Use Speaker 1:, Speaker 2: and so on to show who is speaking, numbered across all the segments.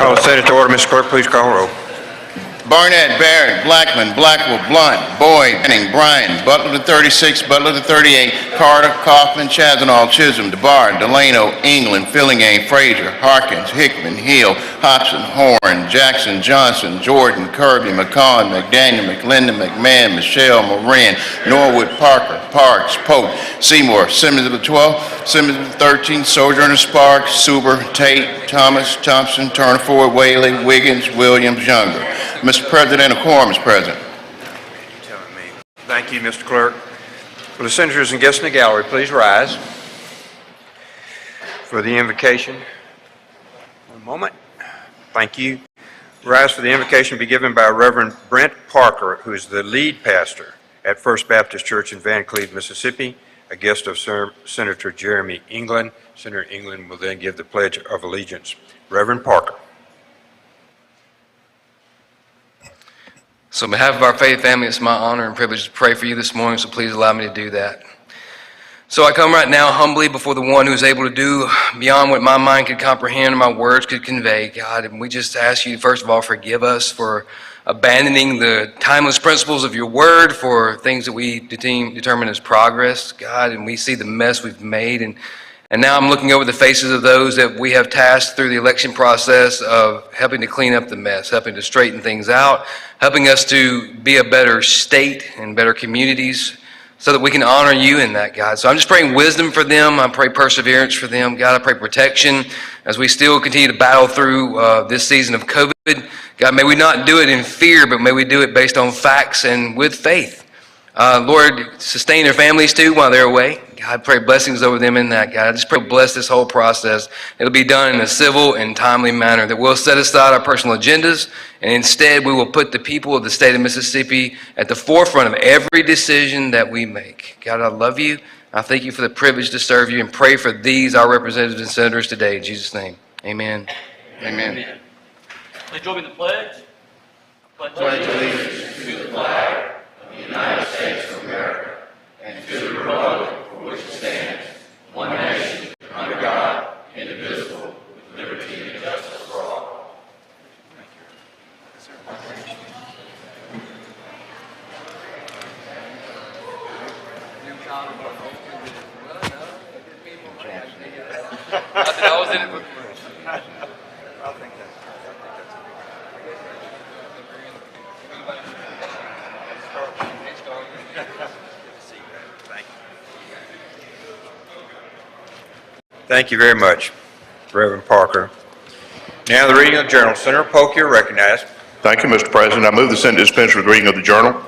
Speaker 1: Call the Senate to order. Mr. Clerk, please call roll.
Speaker 2: Barnett, Barrett, Blackman, Blackwell, Blunt, Boyd, Benning, Bryan, Butler to 36, Butler to 38, Carter, Kaufman, Chazanall, Chisholm, DeBar, Delano, England, Fillingham, Frazier, Harkins, Hickman, Hill, Hobson, Horn, Jackson, Johnson, Jordan, Kirby, McCollum, McDaniel, McLendon, McMahon, Michelle, Moran, Norwood, Parker, Parks, Pope, Seymour, Simmons of the 12, Simmons of the 13, Sojourner, Sparks, Suber, Tate, Thomas, Thompson, Turner, Ford, Whaley, Wiggins, Williams, Younger. Mr. President, a quorum is present.
Speaker 1: Thank you, Mr. Clerk. Will the senators and guests in the gallery please rise for the invocation? One moment. Thank you. Rise for the invocation be given by Reverend Brent Parker, who is the lead pastor at First Baptist Church in Van Cleve, Mississippi, a guest of Senator Jeremy England. Senator England will then give the Pledge of Allegiance. Reverend Parker.
Speaker 3: So on behalf of our faith family, it's my honor and privilege to pray for you this morning, so please allow me to do that. So I come right now humbly before the one who is able to do beyond what my mind could comprehend or my words could convey, God, and we just ask you, first of all, forgive us for abandoning the timeless principles of your word for things that we determine as progress, God, and we see the mess we've made, and now I'm looking over the faces of those that we have tasked through the election process of helping to clean up the mess, helping to straighten things out, helping us to be a better state and better communities so that we can honor you in that, God. So I'm just praying wisdom for them. I pray perseverance for them. God, I pray protection as we still continue to battle through this season of COVID. God, may we not do it in fear, but may we do it based on facts and with faith. Lord, sustain their families too while they're away. God, I pray blessings over them in that, God. I just pray bless this whole process. It'll be done in a civil and timely manner, that we'll set aside our personal agendas, and instead we will put the people of the state of Mississippi at the forefront of every decision that we make. God, I love you. I thank you for the privilege to serve you and pray for these, our representatives and senators today. In Jesus' name, amen.
Speaker 2: Amen.
Speaker 4: Please join me in the pledge.
Speaker 2: Pledge allegiance to the flag of the United States of America and to the republic for which it stands, one nation, under God, indivisible, with liberty and justice for all.
Speaker 3: I was in it before.
Speaker 1: Thank you very much, Reverend Parker. Now the reading of the journal. Senator Polk, you're recognized.
Speaker 5: Thank you, Mr. President. I move the Senate dispense with reading of the journal.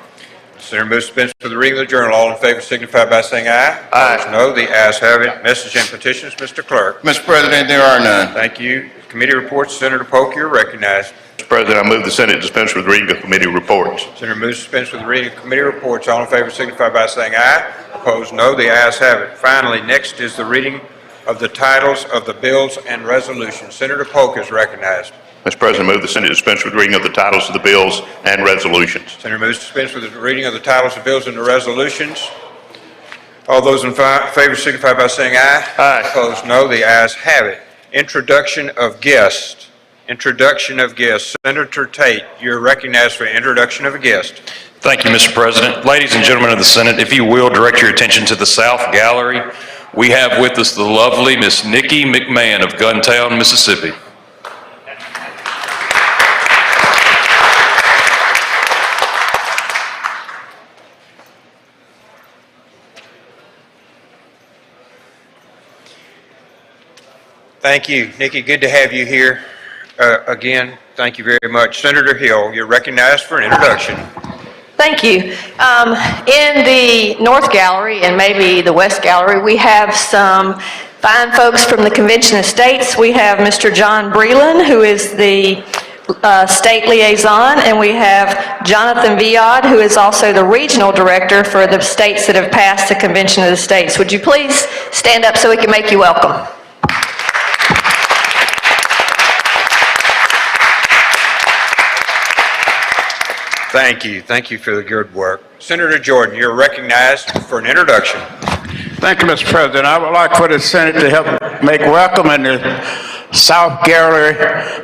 Speaker 1: Senator moves to dispense with the reading of the journal. All in favor signify by saying aye.
Speaker 5: Aye.
Speaker 1: Opposed, no. The ayes have it. Message and petitions, Mr. Clerk.
Speaker 2: Mr. President, there are none.
Speaker 1: Thank you. Committee reports. Senator Polk, you're recognized.
Speaker 5: Mr. President, I move the Senate dispense with reading of committee reports.
Speaker 1: Senator moves to dispense with the reading of committee reports. All in favor signify by saying aye. Opposed, no. The ayes have it. Finally, next is the reading of the titles of the bills and resolutions. Senator Polk is recognized.
Speaker 5: Mr. President, I move the Senate dispense with reading of the titles of the bills and resolutions.
Speaker 1: Senator moves to dispense with the reading of the titles of bills and the resolutions. All those in favor signify by saying aye.
Speaker 5: Aye.
Speaker 1: Opposed, no. The ayes have it. Introduction of guests. Introduction of guests. Senator Tate, you're recognized for introduction of a guest.
Speaker 6: Thank you, Mr. President. Ladies and gentlemen of the Senate, if you will direct your attention to the South Gallery, we have with us the lovely Miss Nikki McMahon of Guntown, Mississippi.
Speaker 1: Thank you, Nikki. Good to have you here again. Thank you very much. Senator Hill, you're recognized for an introduction.
Speaker 7: Thank you. In the North Gallery and maybe the West Gallery, we have some fine folks from the Convention of States. We have Mr. John Breland, who is the state liaison, and we have Jonathan Viad, who is also the regional director for the states that have passed the Convention of the States. Would you please stand up so we can make you welcome?
Speaker 1: Thank you. Thank you for the good work. Senator Jordan, you're recognized for an introduction.
Speaker 8: Thank you, Mr. President. I would like for the Senate to help make welcome and to South Gallery.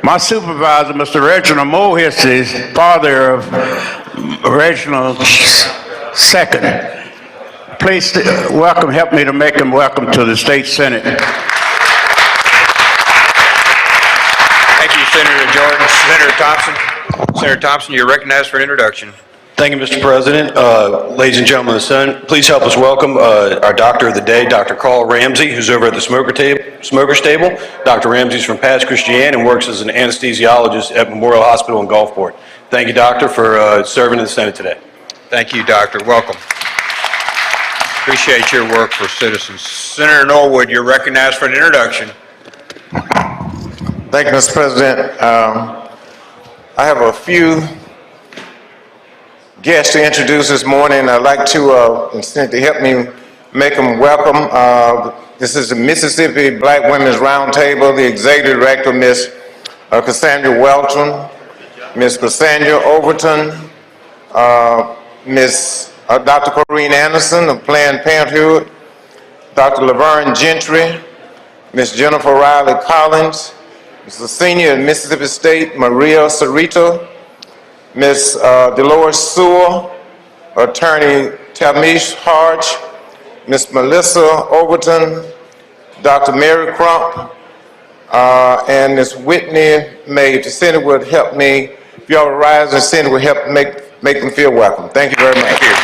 Speaker 8: My supervisor, Mr. Reginald Mohis, is father of Reginald II. Please help me to make him welcome to the State Senate.
Speaker 1: Thank you, Senator Jordan. Senator Thompson, you're recognized for introduction.
Speaker 9: Thank you, Mr. President. Ladies and gentlemen of the Senate, please help us welcome our doctor of the day, Dr. Carl Ramsey, who's over at the smoker's table. Dr. Ramsey is from Pass Christian and works as an anesthesiologist at Memorial Hospital in Gulfport. Thank you, Doctor, for serving in the Senate today.
Speaker 1: Thank you, Doctor. Welcome. Appreciate your work for citizens. Senator Norwood, you're recognized for an introduction.
Speaker 10: Thank you, Mr. President. I have a few guests to introduce this morning. I'd like to help me make them welcome. This is the Mississippi Black Women's Roundtable, the Executive Director, Ms. Cassandra Welton, Ms. Cassandra Overton, Ms. Dr. Corrine Anderson of Planned Parenthood, Dr. Laverne Gentry, Ms. Jennifer Riley Collins, Mr. Senior at Mississippi State, Maria Cerrito, Ms. Dolores Sewell, Attorney Tamish Hodge, Ms. Melissa Overton, Dr. Mary Crump, and Ms. Whitney May. If the Senate would help me, if y'all would rise, the Senate would help make them feel welcome. Thank you very much.
Speaker 1: Thank you.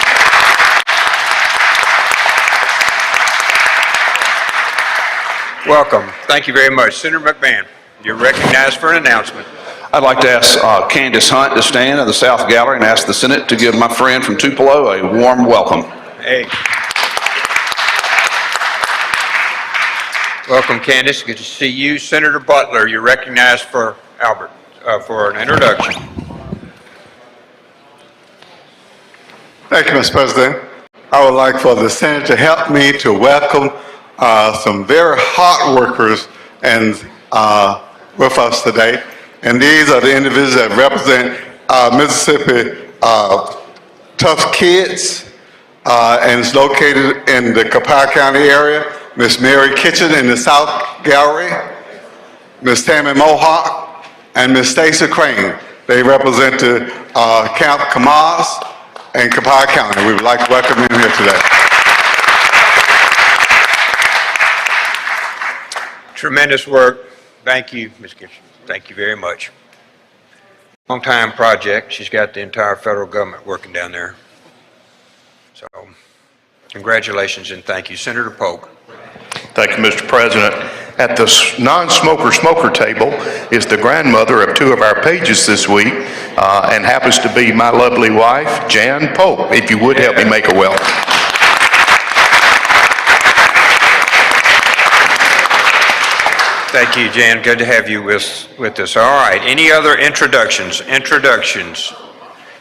Speaker 1: Welcome. Thank you very much. Senator McMahon, you're recognized for an announcement.
Speaker 11: I'd like to ask Candace Hunt to stand in the South Gallery and ask the Senate to give my friend from Tupelo a warm welcome.
Speaker 1: Hey. Welcome, Candace. Good to see you. Senator Butler, you're recognized for Albert for an introduction.
Speaker 12: Thank you, Mr. President. I would like for the Senate to help me to welcome some very hard workers and with us today. And these are the individuals that represent Mississippi Tough Kids, and it's located in the Copiah County area. Miss Mary Kitchen in the South Gallery, Miss Tammy Mohawk, and Miss Stacy Crane. They represent the Camp Kamas and Copiah County. We would like to welcome them here today.
Speaker 1: Tremendous work. Thank you, Ms. Kitchen. Thank you very much. Long time project. She's got the entire federal government working down there. So, congratulations and thank you. Senator Polk.
Speaker 5: Thank you, Mr. President. At the non-smoker table is the grandmother of two of our pages this week, and happens to be my lovely wife, Jan Polk. If you would help me make her welcome.
Speaker 1: Thank you, Jan. Good to have you with us. All right. Any other introductions?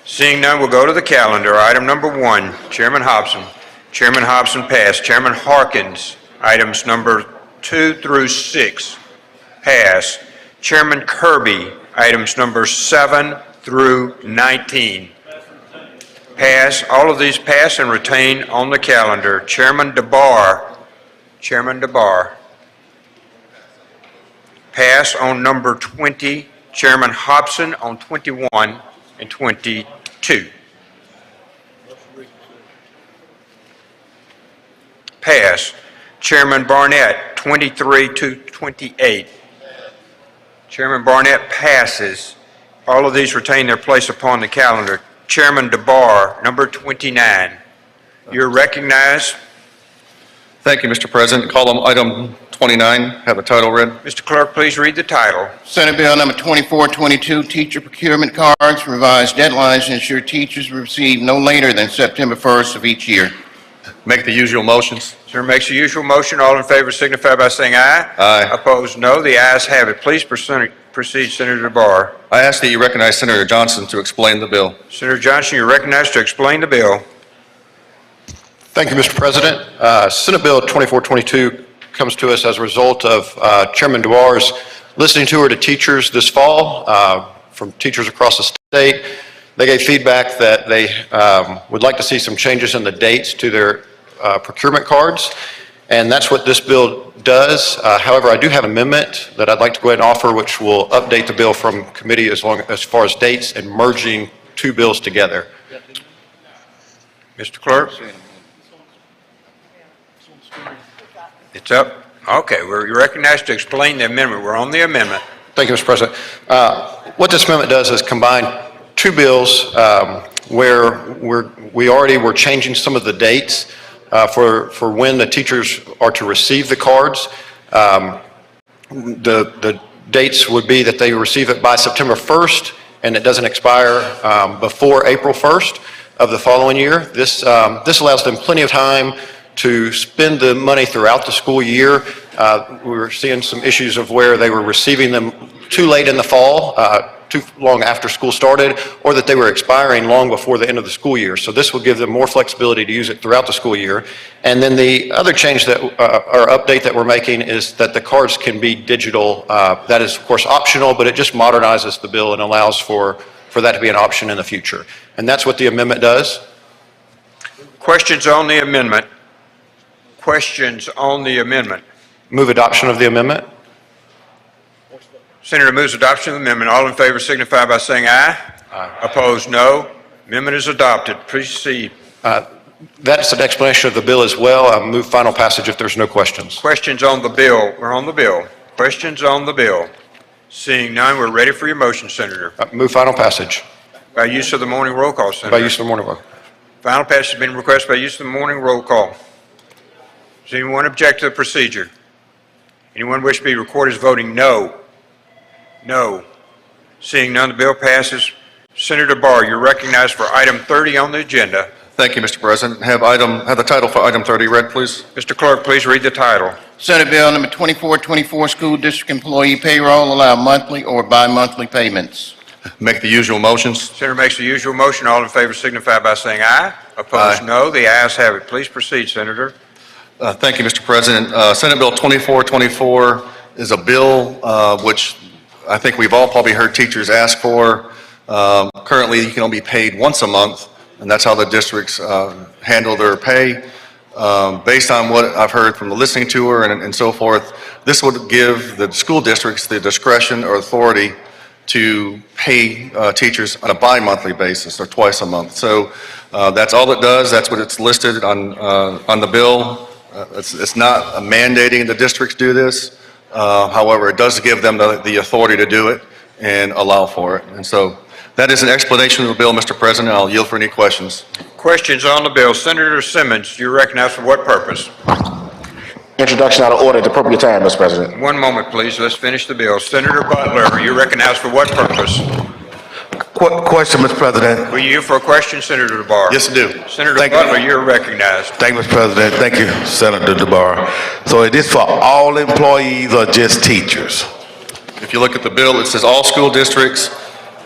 Speaker 1: Seeing none, we'll go to the calendar. Item number 1, Chairman Hobson. Chairman Hobson passed. Chairman Harkins, items number 2 through 6, pass. Chairman Kirby, items number 7 through 19, pass. All of these pass and retain on the calendar. Chairman DeBar, pass on number 20. Chairman Hobson on 21 and 22. Pass. Chairman Barnett, 23 to 28. Chairman Barnett passes. All of these retain their place upon the calendar. Chairman DeBar, number 29. You're recognized.
Speaker 13: Thank you, Mr. President. Call on item 29. Have the title read.
Speaker 1: Mr. Clerk, please read the title.
Speaker 2: Senate Bill number 2422, teacher procurement cards, revised deadlines to ensure teachers receive no later than September 1st of each year.
Speaker 13: Make the usual motions.
Speaker 1: Sir makes the usual motion. All in favor signify by saying aye.
Speaker 13: Aye.
Speaker 1: Opposed, no. The ayes have it. Please proceed, Senator DeBar.
Speaker 13: I ask that you recognize Senator Johnson to explain the bill.
Speaker 1: Senator Johnson, you're recognized to explain the bill.
Speaker 14: Thank you, Mr. President. Senate Bill 2422 comes to us as a result of Chairman Dewar's listening tour to teachers this fall from teachers across the state. They gave feedback that they would like to see some changes in the dates to their procurement cards. And that's what this bill does. However, I do have an amendment that I'd like to go ahead and offer, which will update the bill from committee as far as dates and merging two bills together.
Speaker 1: Mr. Clerk? It's up. Okay, we're recognized to explain the amendment. We're on the amendment.
Speaker 14: Thank you, Mr. President. What this amendment does is combine two bills where we already were changing some of the dates for when the teachers are to receive the cards. The dates would be that they receive it by September 1st, and it doesn't expire before April 1st of the following year. This allows them plenty of time to spend the money throughout the school year. We were seeing some issues of where they were receiving them too late in the fall, too long after school started, or that they were expiring long before the end of the school year. So this will give them more flexibility to use it throughout the school year. And then the other change that, or update that we're making is that the cards can be digital. That is, of course, optional, but it just modernizes the bill and allows for that to be an option in the future. And that's what the amendment does.
Speaker 1: Questions on the amendment? Questions on the amendment?
Speaker 14: Move adoption of the amendment.
Speaker 1: Senator moves adoption of the amendment. All in favor signify by saying aye. Aye. Opposed, no. Amendment is adopted. Proceed.
Speaker 14: That's an explanation of the bill as well. I'll move final passage if there's no questions.
Speaker 1: Questions on the bill? We're on the bill. Questions on the bill? Seeing none, we're ready for your motion, Senator.
Speaker 14: Move final passage.
Speaker 1: By use of the morning roll call, Senator.
Speaker 14: By use of the morning roll call.
Speaker 1: Final passage has been requested by use of the morning roll call. Does anyone object to the procedure? Anyone wish to be recorded as voting no? No. Seeing none, the bill passes. Senator Barr, you're recognized for item 30 on the agenda.
Speaker 13: Thank you, Mr. President. Have the title for item 30 read, please.
Speaker 1: Mr. Clerk, please read the title.
Speaker 2: Senate Bill number 2424, school district employee payroll, allow monthly or bi-monthly payments.
Speaker 13: Make the usual motions.
Speaker 1: Senator makes the usual motion. All in favor signify by saying aye. Opposed,
Speaker 13: Aye.
Speaker 1: no. The ayes have it. Please proceed, Senator.
Speaker 13: Thank you, Mr. President. Senate Bill 2424 is a bill which I think we've all probably heard teachers ask for. Currently, you can only be paid once a month, and that's how the districts handle their pay. Based on what I've heard from the listening tour and so forth, this would give the school districts the discretion or authority to pay teachers on a bi-monthly basis or twice a month. So that's all it does. That's what it's listed on the bill. It's not mandating the districts do this. However, it does give them the authority to do it and allow for it. And so that is an explanation of the bill, Mr. President. I'll yield for any questions.
Speaker 1: Questions on the bill. Senator Simmons, you're recognized for what purpose?
Speaker 15: Introduction out of order at the appropriate time, Mr. President.
Speaker 1: One moment, please. Let's finish the bill. Senator Butler, you're recognized for what purpose?
Speaker 16: Question, Mr. President.
Speaker 1: Were you for a question, Senator DeBar?
Speaker 16: Yes, I do.
Speaker 1: Senator
Speaker 16: Thank
Speaker 1: Butler,
Speaker 16: you.
Speaker 1: you're recognized.
Speaker 16: Thank you, Mr. President. Thank you, Senator DeBar. So it is for all employees or just teachers?
Speaker 13: If you look at the bill, it says all school districts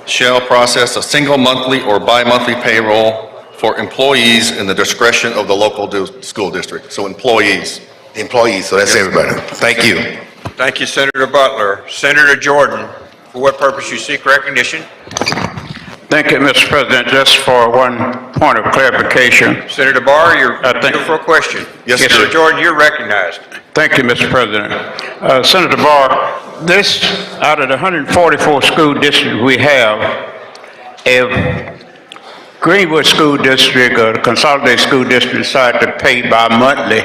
Speaker 13: shall process a single monthly or bi-monthly payroll for employees in the discretion of the local school district. So employees.
Speaker 16: Employees, so that's everybody. Thank you.
Speaker 1: Thank you, Senator Butler. Senator Jordan, for what purpose you seek recognition?
Speaker 8: Thank you, Mr. President. Just for one point of clarification.
Speaker 1: Senator Barr, you're here for a question.
Speaker 8: Yes,
Speaker 1: Senator
Speaker 8: sir.
Speaker 1: Jordan, you're recognized.
Speaker 8: Thank you, Mr. President. Senator Barr, this, out of the 144 school districts we have, if Greenwood School District or the Consolidated School District decide to pay bi-monthly,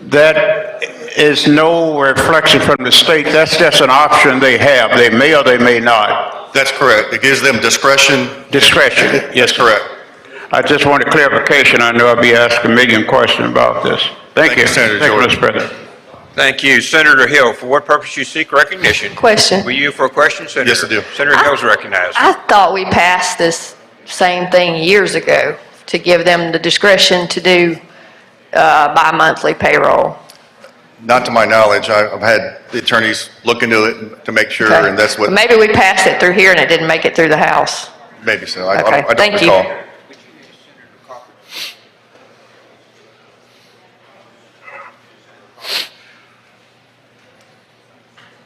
Speaker 8: that is no reflection from the state. That's just an option they have. They may or they may not.
Speaker 13: That's correct. It gives them discretion.
Speaker 8: Discretion.
Speaker 13: Yes, correct.
Speaker 8: I just wanted clarification. I know I'll be asked a million questions about this. Thank you.
Speaker 13: Senator
Speaker 8: Thank you,
Speaker 13: Jordan.
Speaker 8: Mr. President.
Speaker 1: Thank you. Senator Hill, for what purpose you seek recognition?
Speaker 7: Question.
Speaker 1: Were you for a question, Senator?
Speaker 13: Yes, I do.
Speaker 1: Senator Hill's recognized.
Speaker 7: I thought we passed this same thing years ago to give them the discretion to do bi-monthly payroll.
Speaker 13: Not to my knowledge. I've had the attorneys look into it to make sure,
Speaker 7: Okay.
Speaker 13: and that's what,
Speaker 7: Maybe we passed it through here and it didn't make it through the House.
Speaker 13: maybe so. I
Speaker 7: Okay,
Speaker 13: don't
Speaker 7: thank you.
Speaker 13: recall.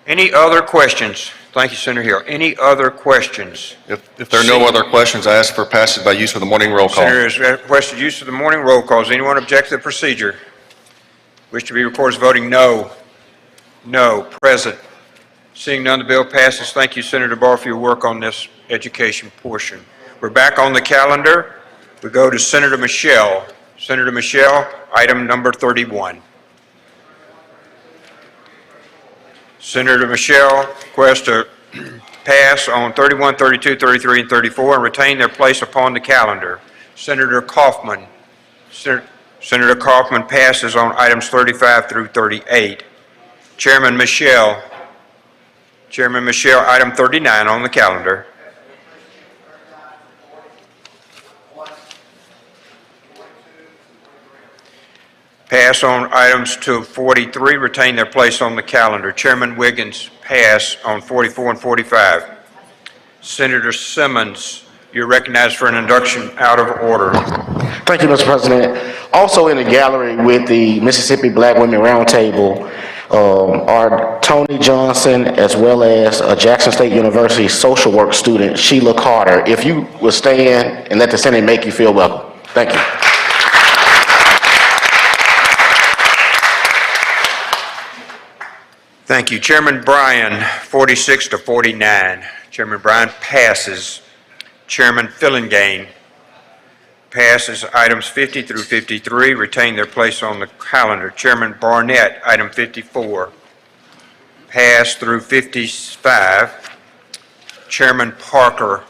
Speaker 1: Any other questions? Thank you, Senator Hill. Any other questions?
Speaker 13: If there are no other questions, I ask for passage by use of the morning roll call.
Speaker 1: Senator has requested use of the morning roll call. Does anyone object to the procedure? Wish to be recorded as voting no. No. Present. Seeing none, the bill passes. Thank you, Senator Barr, for your work on this education portion. We're back on the calendar. We go to Senator Michelle. Senator Michelle, item number 31. Senator Michelle requests to pass on 31, 32, 33, and 34 and retain their place upon the calendar. Senator Kaufman. Senator Kaufman passes on items 35 through 38. Chairman Michelle. Chairman Michelle, item 39 on the calendar. Pass on items to 43, retain their place on the calendar. Chairman Wiggins, pass on 44 and 45. Senator Simmons, you're recognized for an induction out of order.
Speaker 15: Thank you, Mr. President. Also in the gallery with the Mississippi Black Women Roundtable are Tony Johnson as well as a Jackson State University social work student, Sheila Carter. If you would stand and let the Senate make you feel welcome. Thank you.
Speaker 1: Thank you. Chairman Bryan, 46 to 49. Chairman Bryan passes. Chairman Fillingane passes items 50 through 53, retain their place on the calendar. Chairman Barnett, item 54, pass through 55. Chairman Parker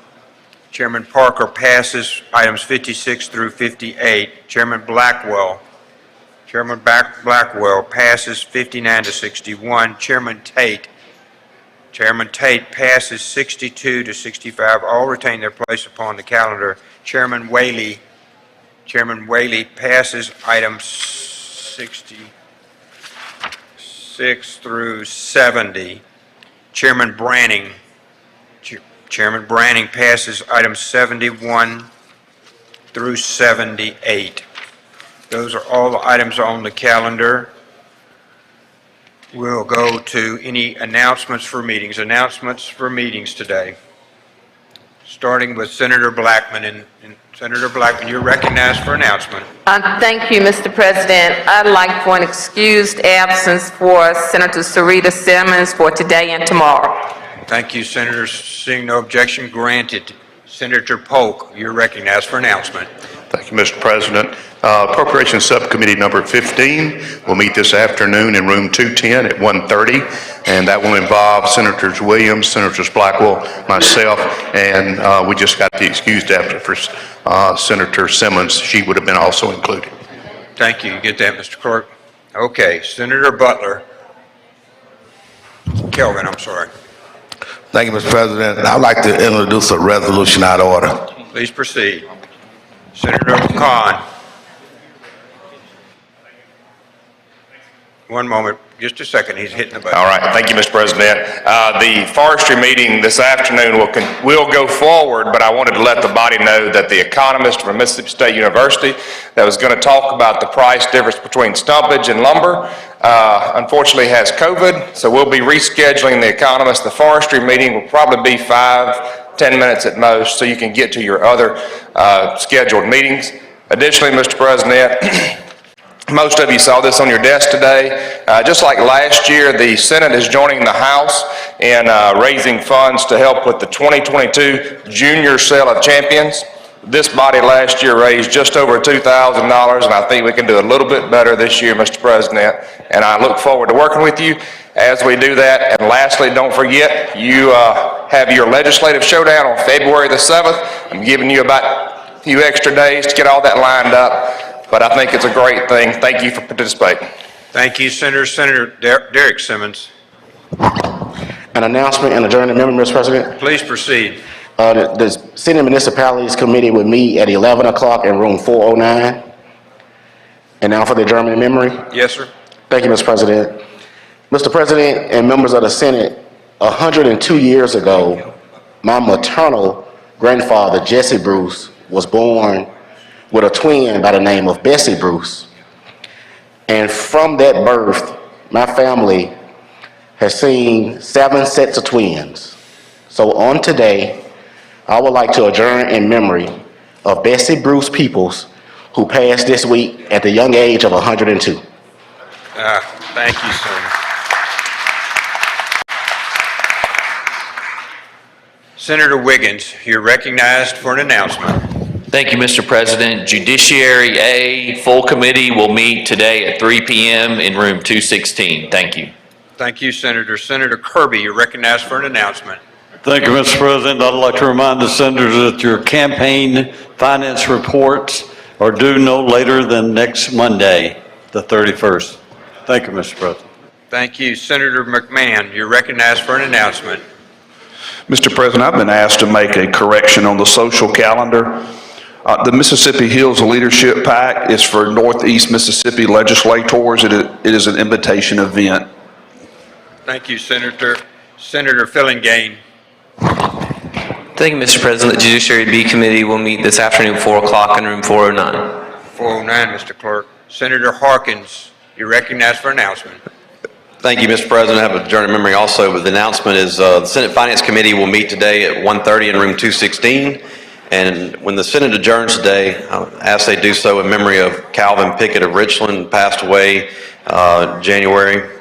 Speaker 1: passes items 56 through 58. Chairman Blackwell passes 59 to 61. Chairman Tate passes 62 to 65. All retain their place upon the calendar. Chairman Whaley passes items 66 through 70. Chairman Branning passes items 71 through 78. Those are all the items on the calendar. We'll go to any announcements for meetings. Announcements for meetings today. Starting with Senator Blackman. And Senator Blackman, you're recognized for announcement.
Speaker 17: Thank you, Mr. President. I'd like for an excused absence for Senator Sarita Simmons for today and tomorrow.
Speaker 1: Thank you, Senator. Seeing no objection, granted. Senator Polk, you're recognized for announcement.
Speaker 5: Thank you, Mr. President. Appropriations Subcommittee number 15 will meet this afternoon in room 210 at 1:30, and that will involve Senators Williams, Senators Blackwell, myself, and we just got the excused absence for Senator Simmons. She would have been also included.
Speaker 1: Thank you. You get that, Mr. Clerk? Okay. Senator Butler. Kelvin, I'm sorry.
Speaker 16: Thank you, Mr. President. I'd like to introduce a resolution out of order.
Speaker 1: Please proceed. Senator Khan. One moment, just a second, he's hitting the button.
Speaker 18: All right, thank you, Mr. President. The forestry meeting this afternoon will go forward, but I wanted to let the body know that the economist from Mississippi State University that was going to talk about the price difference between stumpage and lumber, unfortunately has COVID, so we'll be rescheduling the economist. The forestry meeting will probably be 5-10 minutes at most, so you can get to your other scheduled meetings. Additionally, Mr. President, most of you saw this on your desk today. Just like last year, the Senate is joining the House in raising funds to help with the 2022 Junior Sale of Champions. This body last year raised just over $2,000, and I think we can do a little bit better this year, Mr. President, and I look forward to working with you as we do that. And lastly, don't forget, you have your legislative showdown on February the 7th. I'm giving you about a few extra days to get all that lined up. But I think it's a great thing. Thank you for participating.
Speaker 1: Thank you, Senator. Senator Derek Simmons.
Speaker 15: An announcement and adjournment, Mr. President.
Speaker 1: Please proceed.
Speaker 15: The City Municipalities Committee would meet at 11 o'clock in room 409. And now for the adjournment in memory.
Speaker 1: Yes, sir.
Speaker 15: Thank you, Mr. President. Mr. President and members of the Senate, 102 years ago, my maternal grandfather, Jesse Bruce, was born with a twin by the name of Bessie Bruce. And from that birth, my family has seen 7 sets of twins. So on today, I would like to adjourn in memory of Bessie Bruce Peoples, who passed this week at the young age of 102.
Speaker 1: Thank you, Senator. Senator Wiggins, you're recognized for an announcement.
Speaker 19: Thank you, Mr. President. Judiciary A full committee will meet today at 3 p.m. in room 216. Thank you.
Speaker 1: Thank you, Senator. Senator Kirby, you're recognized for an announcement.
Speaker 20: Thank you, Mr. President. I'd like to remind the senators that your campaign finance reports are due no later than next Monday, the 31st. Thank you, Mr. President.
Speaker 1: Thank you. Senator McMahon, you're recognized for an announcement.
Speaker 5: Mr. President, I've been asked to make a correction on the social calendar. The Mississippi Hills Leadership PAC is for Northeast Mississippi legislators. It is an invitation event.
Speaker 1: Thank you, Senator. Senator Fillingane.
Speaker 21: Thank you, Mr. President. The Judiciary B Committee will meet this afternoon at 4 o'clock in room 409.
Speaker 1: 409, Mr. Clerk. Senator Harkins, you're recognized for announcement.
Speaker 22: Thank you, Mr. President. I have a adjourned memory also, but the announcement is the Senate Finance Committee will meet today at 1:30 in room 216. And when the Senate adjourns today, I ask they do so in memory of Calvin Pickett of Richland, passed away January.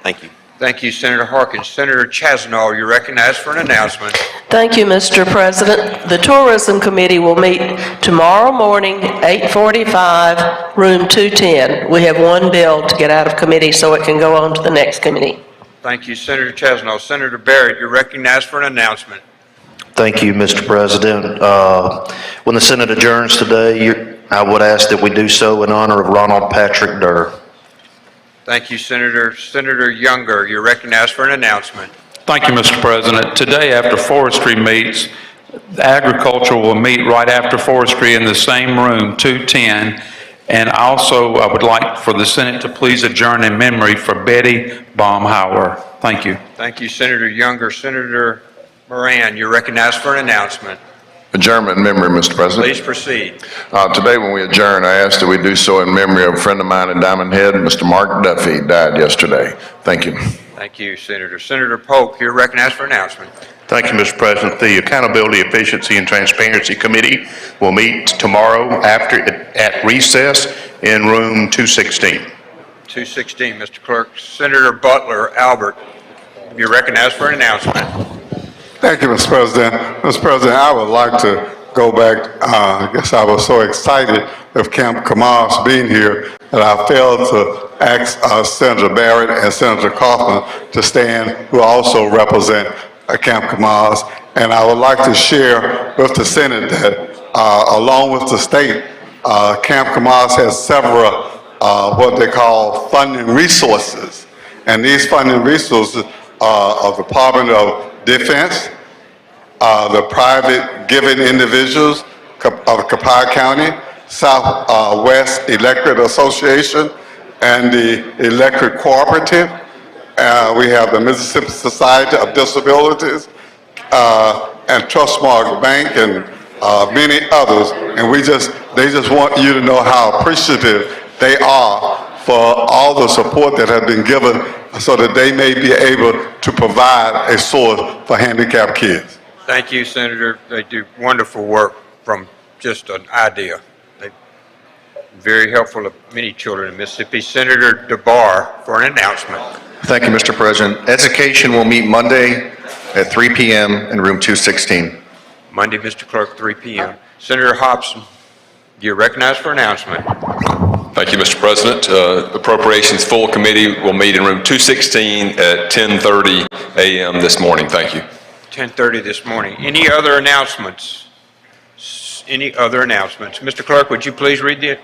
Speaker 22: Thank you.
Speaker 1: Thank you, Senator Harkins. Senator Chasnow, you're recognized for an announcement.
Speaker 23: Thank you, Mr. President. The Tourism Committee will meet tomorrow morning, 8:45, room 210. We have one bill to get out of committee so it can go on to the next committee.
Speaker 1: Thank you, Senator Chasnow. Senator Barrett, you're recognized for an announcement.
Speaker 24: Thank you, Mr. President. When the Senate adjourns today, I would ask that we do so in honor of Ronald Patrick Durr.
Speaker 1: Thank you, Senator. Senator Younger, you're recognized for an announcement.
Speaker 6: Thank you, Mr. President. Today, after forestry meets, agriculture will meet right after forestry in the same room, 210. And also, I would like for the Senate to please adjourn in memory for Betty Baumhauer. Thank you.
Speaker 1: Thank you, Senator Younger. Senator Moran, you're recognized for an announcement.
Speaker 2: Adjournment in memory, Mr. President.
Speaker 1: Please proceed.
Speaker 2: Today when we adjourn, I ask that we do so in memory of a friend of mine in Diamond Head, Mr. Mark Duffy, died yesterday. Thank you.
Speaker 1: Thank you, Senator. Senator Polk, you're recognized for announcement.
Speaker 5: Thank you, Mr. President. The Accountability, Efficiency, and Transparency Committee will meet tomorrow at recess in room 216.
Speaker 1: 216, Mr. Clerk. Senator Butler Albert, you're recognized for an announcement.
Speaker 12: Thank you, Mr. President. Mr. President, I would like to go back. I guess I was so excited of Camp Kamas being here that I failed to ask Senator Barrett and Senator Kaufman to stand, who also represent Camp Kamas. And I would like to share with the Senate that along with the state, Camp Kamas has several what they call funding resources. And these funding resources of the Department of Defense, the private giving individuals of Copiah County, Southwest Electric Association, and the Electric Cooperative. We have the Mississippi Society of Disabilities, and Trustmark Bank, and many others. And they just want you to know how appreciative they are for all the support that has been given so that they may be able to provide a source for handicapped kids.
Speaker 1: Thank you, Senator. They do wonderful work from just an idea. They're very helpful to many children in Mississippi. Senator DeBar for an announcement.
Speaker 13: Thank you, Mr. President. Education will meet Monday at 3 p.m. in room 216.
Speaker 1: Monday, Mr. Clerk, 3 p.m. Senator Hobson, you're recognized for announcement.
Speaker 25: Thank you, Mr. President. Appropriations Full Committee will meet in room 216 at 10:30 a.m. this morning. Thank you.
Speaker 1: 10:30 this morning. Any other announcements? Any other announcements? Mr. Clerk, would you please read the...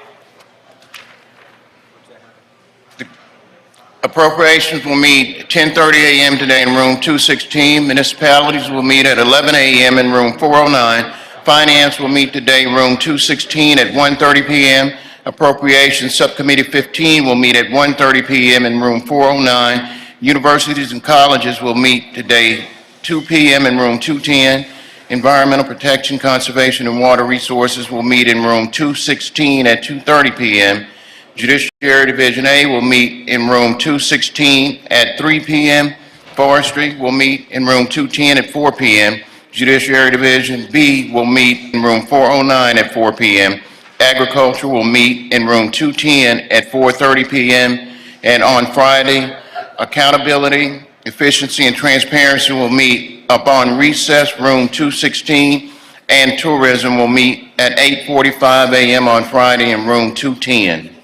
Speaker 2: Appropriations will meet at 10:30 a.m. today in room 216. Municipalities will meet at 11 a.m. in room 409. Finance will meet today in room 216 at 1:30 p.m. Appropriations Subcommittee 15 will meet at 1:30 p.m. in room 409. Universities and colleges will meet today 2 p.m. in room 210. Environmental Protection, Conservation, and Water Resources will meet in room 216 at 2:30 p.m. Judiciary Division A will meet in room 216 at 3 p.m. Forestry will meet in room 210 at 4 p.m. Judiciary Division B will meet in room 409 at 4 p.m. Agriculture will meet in room 210 at 4:30 p.m. And on Friday, accountability, efficiency, and transparency will meet upon recess, room 216, and tourism will meet at 8:45 a.m. on Friday in room 210.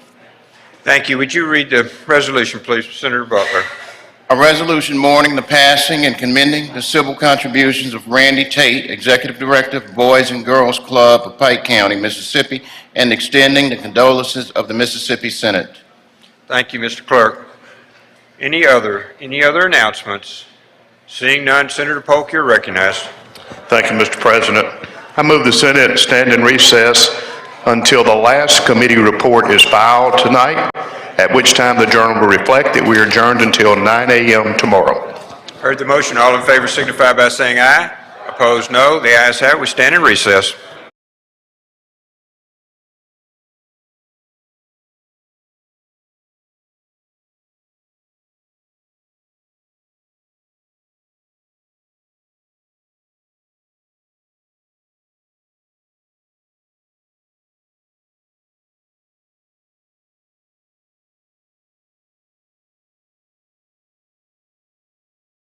Speaker 1: Thank you. Would you read the resolution, please, Senator Butler?
Speaker 2: A resolution mourning the passing and commending the civil contributions of Randy Tate, Executive Director of Boys and Girls Club of Pike County, Mississippi, and extending the condolences of the Mississippi Senate.
Speaker 1: Thank you, Mr. Clerk. Any other announcements? Seeing none, Senator Polk, you're recognized.
Speaker 5: Thank you, Mr. President. I move the Senate stand in recess until the last committee report is filed tonight, at which time the Journal will reflect that we are adjourned until 9 a.m. tomorrow.
Speaker 1: Heard the motion. All in favor signify by saying aye. Opposed, no. The ayes have it. We stand in recess.